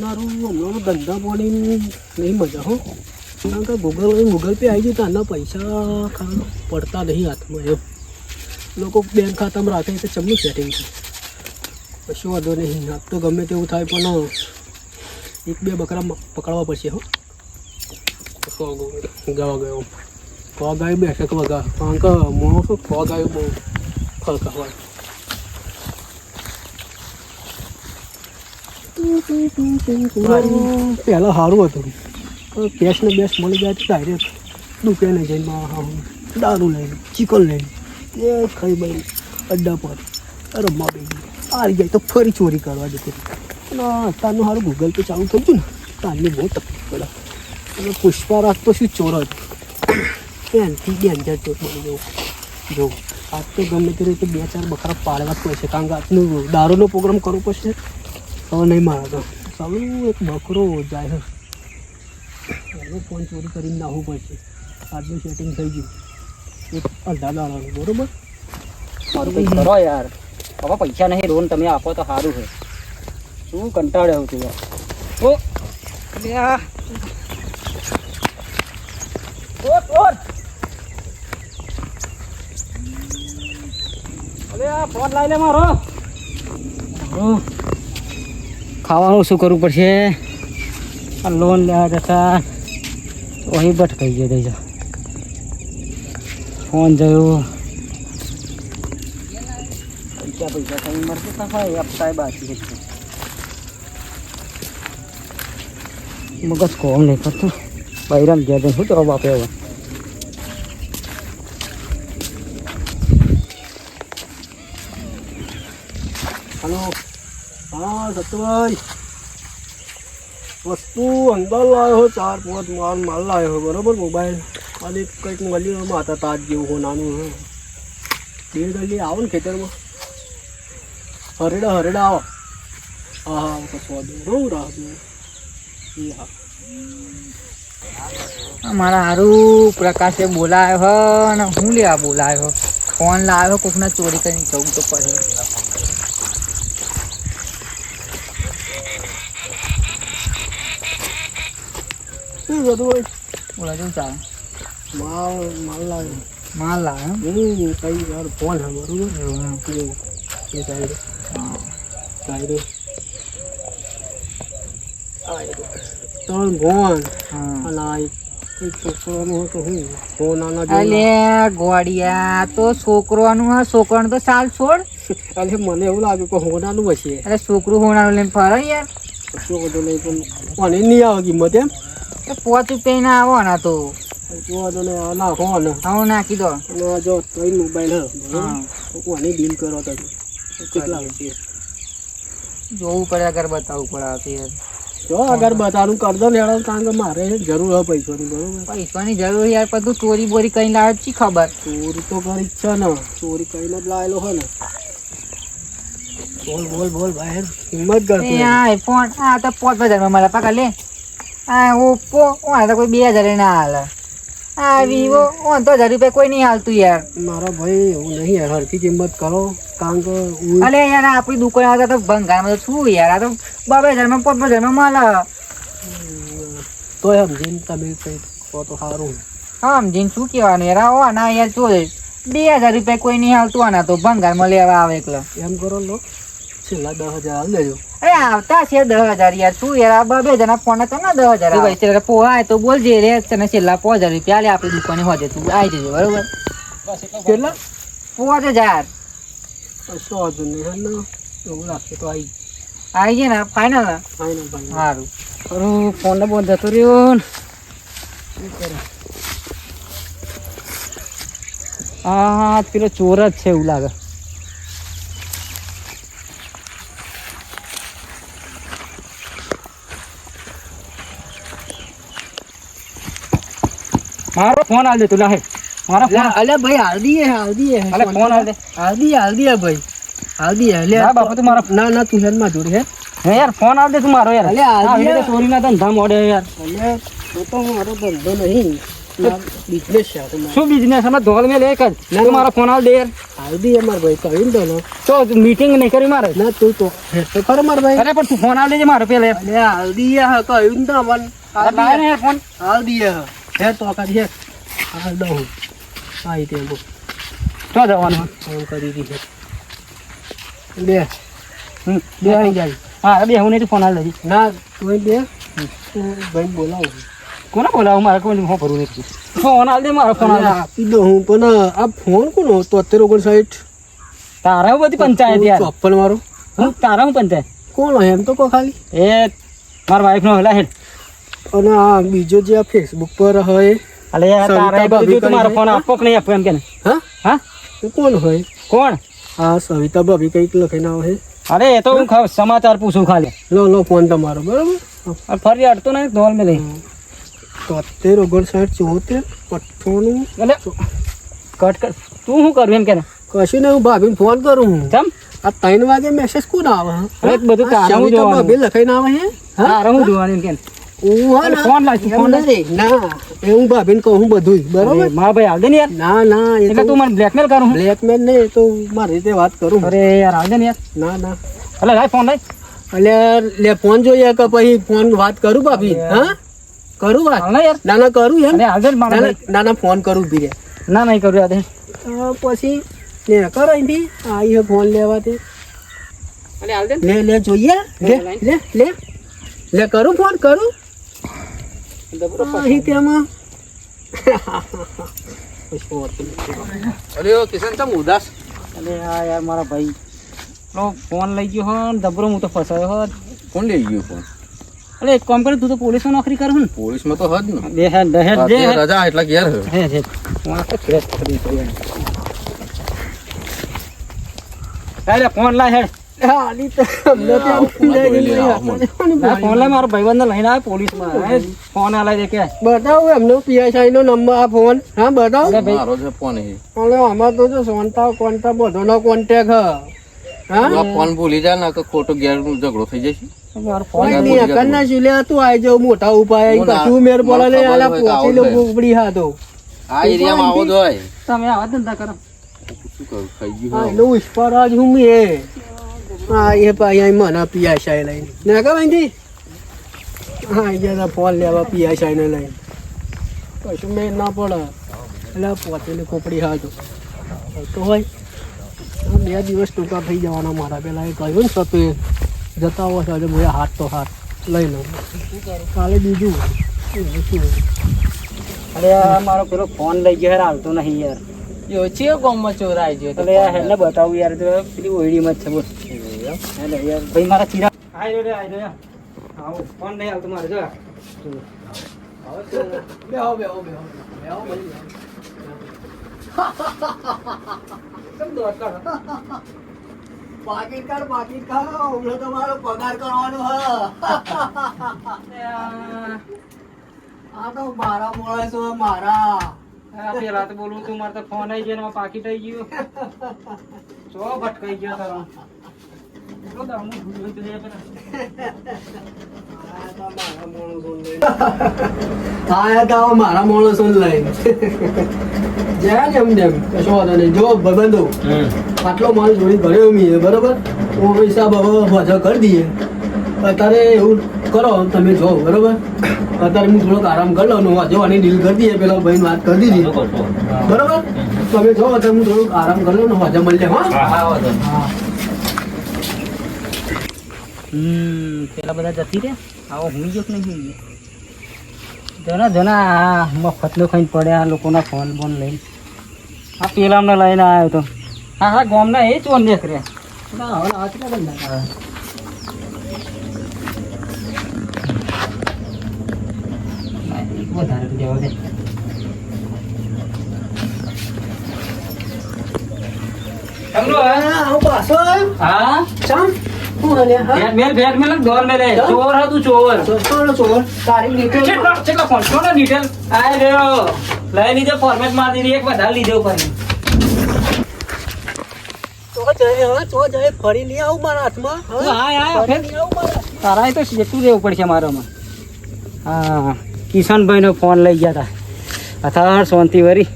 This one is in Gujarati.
મારું હમણાં ધંધા પાણી નહીં મજા હો, કારણ કે ગૂગલ પે આવી ગયું તો આના પૈસા પડતા નહીં હાથમાં એમ. લોકો બેંક ખાતામાં રાખે તો ચમનું સેટિંગ છે, કશું વાંધો નહીં. આપ તો ગમે તેવું થાય પણ એક બે બકરા પકડવા પડશે હો. ગાવા ગયો ખવા ગાયું બેઠક વગા, કારણ કે માણસો ખવા ગાયું બહુ ફરકા હોય. પહેલાં સારું હતું, કેશ ને બેસ મળી જાય તો ડાયરેક્ટ દુકાને જઈને દારૂ લઈને ચિકન લઈને એ ખાઈ ભાઈ અડ્ડા પર રમવા બેસી આવી જાય તો ફરી ચોરી કરવા જતી. અને અત્યારનું સારું ગૂગલ પે ચાલુ થઈ ગયું ને, તારની બહુ તકલીફ પડે. અને પુષ્પારાજ તો શું ચોર જ એનથી ડેન્જર ચોર બની જવું. જો આજ તો ગમે તે રીતે 2-4 બકરા પાડવા જ પડશે, કારણ કે આજનું દારૂનો પ્રોગ્રામ કરવો પડશે. હવે નહીં મારા તો સારું એક બકરો જાય એનો ફોન ચોરી કરીને નાખવું પડશે. આજનું સેટિંગ થઈ ગયું એક અડધા દાડાનું, બરાબર. મારું કંઈ કરો યાર, હવે પૈસા નહીં, લોન તમે આપો તો સારું છે. શું કંટાળે આવું છું યાર. ઓ અરે આ ફોન લાવી લે મારો. ખાવાનું શું કરવું પડશે? આ લોન લેવા જતા અહીં ભટકાઈ ગયો થઈ જા. ફોન જોયો, પૈસા કઈ મળશે તો હોય હપ્તા બાકી છે. મગજ કોમ નહીં કરતું, બૈરામ ગયા શું તો બાપે હવે. હલો, હા સતુભાઈ, વસ્તુ અંદર લાવ્યો 4-5 માલ લાવ્યો, બરાબર. મોબાઈલ અને કંઈક મળ્યું માતા તાજ જેવું હો, નાનું હો. 1 ગલી આવો ને ખેતરમાં, હરેડા આવો. હા હા કશો વાંધો હું રાહ જોઉં. એ હા મારા હારું પ્રકાશે બોલાયો હો ને હું લેવા બોલાયો. ફોન લાવ્યો કોકના ચોરી કરીને જવું તો પડે. શું સતુભાઈ બોલા શું ચાલે? માલ લાવ્યો. માલ લાવ્યો કઈ યાર ફોન હા બરોબર. એ સાઈડ સાઈડ ત્રણ ફોન અને કંઈક છોકરાનું હતું હું ફોન આના અલે ગોડિયા તો છોકરાનું હા, છોકરાનું તો સાલ છોડ. અરે મને એવું લાગ્યું કે હોનાનું હશે. અરે છોકરું હોનાનું લઈને ફરે યાર. શું બધું નહીં પણ મને નહીં આવે કિંમત એમ. 5 રૂપિયા ના આવો ના તો જોવા દો ને આ નાખો ને આવો નાખી દો. અને જો કઈ મોબાઈલ કોની ડીલ કરો તમે કેટલા છે જોવું પડે, આગળ બતાવવું પડે યાર. જો આગળ બતાવું કર દો ને, કારણ કે મારે જરૂર હોય પૈસાની, બરોબર. પૈસાની જરૂર યાર, પણ તું ચોરી બોરી કઈ લાવે છે ખબર? ચોરી તો કરી છે ને, ચોરી કરીને જ લાવેલો હોય ને. બોલ ભાઈ, હિંમત કરતો. ફોન આ તો 5000 માં મળે પાકા લે. આ ઓપ્પો આ તો કોઈ 2000 ના હાલે. આ વિવો તો 1000 રૂપિયા કોઈ નહીં હાલતું યાર. મારા ભાઈ એવું નહીં યાર, હરખી કિંમત કરો, કારણ કે અલે યાર આપણી દુકાન આવતા તો ભંગારમાં તો શું યાર, આ તો 2000 માં 5000 માં મળે. તોય સમજીને તમે કઈ કહો તો સારું. સમજીને શું કહેવાનું યાર, આવો ના યાર ચોરે 2000 રૂપિયા કોઈ નહીં હાલતું. આના તો ભંગારમાં લેવા આવે એકલા. એમ કરો લો, છેલ્લા 10,000 હાલ દેજો. અરે આવતા છે 10,000 યાર. શું યાર આ 2 જણા ફોન હતો ને 10,000 પોહાય તો બોલજે રે. તને છેલ્લા 5000 રૂપિયા લે આપણી દુકાને હોજે તું આવી જજો, બરોબર. કેટલા? 5000. કશો વાંધો નહીં. એવું રાખશે તો આવી જાય ને ફાઇનલ. સારું ખરું ફોન ને બંધ જતો રહ્યો ને. હા પેલો ચોર જ છે એવું લાગે. મારો ફોન આલ દે તું લાહે. મારો ફોન અલે ભાઈ હાલદી અલે ફોન આલ દે. હાલદી ભાઈ હાલદી લે બાપા તું મારો ના તું હેડ માં જોડી હે યાર ફોન આલ દે તું મારો યાર. અલે હાલદી ચોરી ના ધંધા મોડે યાર. અલે તો મારો ધંધો નહીં બિઝનેસ છે આ તો મારો. શું બિઝનેસ અમે ધોલ મેં લે કર ના. તું મારો ફોન આલ દે યાર હાલ બી અમાર ભાઈ કહ્યું ને તને. તો મીટિંગ નહીં કરી મારે ના તું તો હેડ તો ખરો માર ભાઈ. અરે પણ તું ફોન આલ દેજે મારો પેલે અલે હાલ દીએ હા કહ્યું ને તમને. લાય ને યાર ફોન હાલ દીએ હા. હેડ તો કાઢી હેડ. હાલ દઉં. હા તે બો. તો જવાનું ફોન કરી દીધી. બે બે આવી જાય. હા બે હું નહીં તું ફોન આલ દેજે ના તું બે તું ભાઈ બોલાવું. કોને બોલાવું મારે કોઈ હું ભરવું નહીં ફોન આલ દે મારો ફોન આલ દે. આપી દઉં હું પણ આ ફોન કોનો 7359 તારા હું બધી પંચાયત યાર 54 મારો હું તારા હું પંચાયત કોણ હોય એમ તો કહો ખાલી. એ મારા વાઈફ નો હેલા હેડ અને આ બીજો જે આ ફેસબુક પર હોય અલે યાર તારા એ ભાભી બધું મારો કરી ફોન આપો કે નહીં આપો એમ કે ને હા હા એ કોણ હોય કોણ આ સવિતા ભાભી કંઈક લખીને આવે અરે એ તો હું સમાચાર પૂછું ખાલી લો ફોન તમારો બરાબર. અને ફરી અડતો નહીં ધોલ મેં લઈ 7359 74 એટલે કટ કર તું શું કરવું એમ કે ને કશું નહીં હું ભાભીને ફોન કરું હું. ચમ આ 3 વાગે મેસેજ કોણ આવે હા? અરે બધું તારા હું સવિતા જોવાનું ભાભી લખાઈને આવે હે હા તારા હું જોવાનું એમ કે ને હું હા અરે ના ફોન લાવ ફોન લાવ ના એ હું ભાભીને કહું બધું બરાબર. અરે મારા ભાઈ આવજે ને યાર ના ના એ એટલે તો તું મને બ્લેકમેલ કરું હું બ્લેકમેલ નહીં એ તો મારી રીતે વાત કરું. અરે યાર આવજે ને યાર ના ના એટલે લાય ફોન લાય એટલે લે ફોન જોઈએ કે પછી ફોન વાત કરું ભાભી હા કરું વાત હાલ ને યાર ના ના કરું એમ અરે આવજે ને મારા ના ભાઈ ના ના ફોન કરું ભીરે ના નહીં કરું યાર પછી લે કરો અહીંથી આવી ફોન લેવા તે અરે આવજે લે લે જોઈએ લે લે લે લે કરું ફોન કરું અહીં તેમાં અરે ઓ કિશન ચમ ઉદાસ અરે હા યાર મારા ભાઈ લો ફોન લઈ ગયો હો ને દબરો હું તો ફસાયો હો કોણ લઈ ગયું ફોન અરે એક કામ કરે તું તો પોલીસમાં નોકરી કરું ને પોલીસમાં તો હદ ને બે હેડ દહેડ જે અત્યારે રજા એટલે ઘેર હે. હે હે ફોન તો ફ્રેશ કરી દે અરે ફોન લાય હેડ હા આની તો અમને તો આમ લઈ ગઈ ના ફોન લાય મારો ભાઈબંધને લઈને આવે પોલીસમાં ફોન આલાય દે કે બતાવો એમનો પીએસઆઈ નો નંબર આ ફોન હા બતાવો અરે ભાઈ મારો છે ફોન એ અને આમાં તો જો સોનતા કોન્ટા બધોનો કોન્ટેક હા આ ફોન ભૂલી જા ને કે ખોટો ઘેર ઝઘડો થઈ જશે મારો ફોન કોઈ નહીં અકરના શિલે તું આઈ જાવ મોટા ઉપાય અહીં કશું મેર બોલા લે આલા પોચી લો ઉપડી હા તો આ એરિયામાં આવો જ હોય તમે આવા ધંધા કરો શું કરું ખાઈ ગયું હા હવે. એનો ઉસ્પર જ હું એ હા એ પાઈ અહીં મને પીએસઆઈ લઈને ને કા ભાઈ હા એ જરા ફોન લેવા પીએસઆઈ ને લઈને કશું મેર ના પડે એટલે પોચી કોપડી હા તો હોય 2 દિવસ ટૂંકા થઈ જવાના મારા પેલા એ કહ્યું ને સતે જતા હોય આજે બોયા હાથ તો હાથ લઈ લો કાલે બીજું શું અરે આ મારો પેલો ફોન લઈ ગયો યાર હાલતો નહીં યાર યો ચિયો ગામમાં ચોરાઈ ગયો તો એટલે યાર હેને બતાવું યાર તો પેલી ઓઈડીમાં જ છે બોલ હેલે યાર ભાઈ મારા ચીરા આઈ રે યાર આવો ફોન નહીં હાલતો મારે જો બેહો પાકીટ ખાઓ હમણાં તમારો પગાર કરવાનો હ આ તો મારા માણસો મારા પેલા તો બોલું તું મારે તો ફોન આવી ગયો ને પાકીટ આવી ગયું ચો ભટકાઈ ગયો તારો તો દામુ ભૂલી તો લે પેલા આયા તા મારા માણસો લઈને જ્યાં જેમ જેમ કશો વાંધો નહીં જો ભાઈબંધો આટલો માલ જોડી ભર્યો મી બરોબર હું હિસાબ હવે વજન કરી દઈએ અત્યારે એવું કરો તમે જો બરોબર અત્યારે હું થોડોક આરામ કરી લઉં આજે આની ડીલ કરી દઈએ પેલા ભાઈ વાત કરી દીધી બરોબર તમે જો અત્યારે હું થોડુંક આરામ કરી લઉં ને આજે મળી જાય હા પેલા બધા જતી રે આવો હું ગયો કે નહીં જના જના આ મફતનો ખાઈને પડ્યા આ લોકોના ફોન બોન લઈને આ પેલા અમને લઈને આવ્યો તો હા હા ગામના એ ચોર નીકળ્યા હવે આ કેટલા બંધા વધારે તો દેવા દે હું પાછો આવ્યો હા ચામ હું અને હા ભેટ મેલ દોર મેલે ચોર હતું ચોર ચોર ચોર તારી નીકળ કેટલા ફોન છો ને ડિટેલ આય રહ્યો લઈ લીધે ફોર્મેટ મારી દીધી એક વધારે લીધે ઉપર તો જય ફરી લઈ આવું મારા હાથમાં ફરી લઈ આવું મારા તારા તો જેટલું રહેવું પડશે મારામાં હા કિશનભાઈ નો ફોન લઈ ગયા હતા અથાણ શાંતિ વરી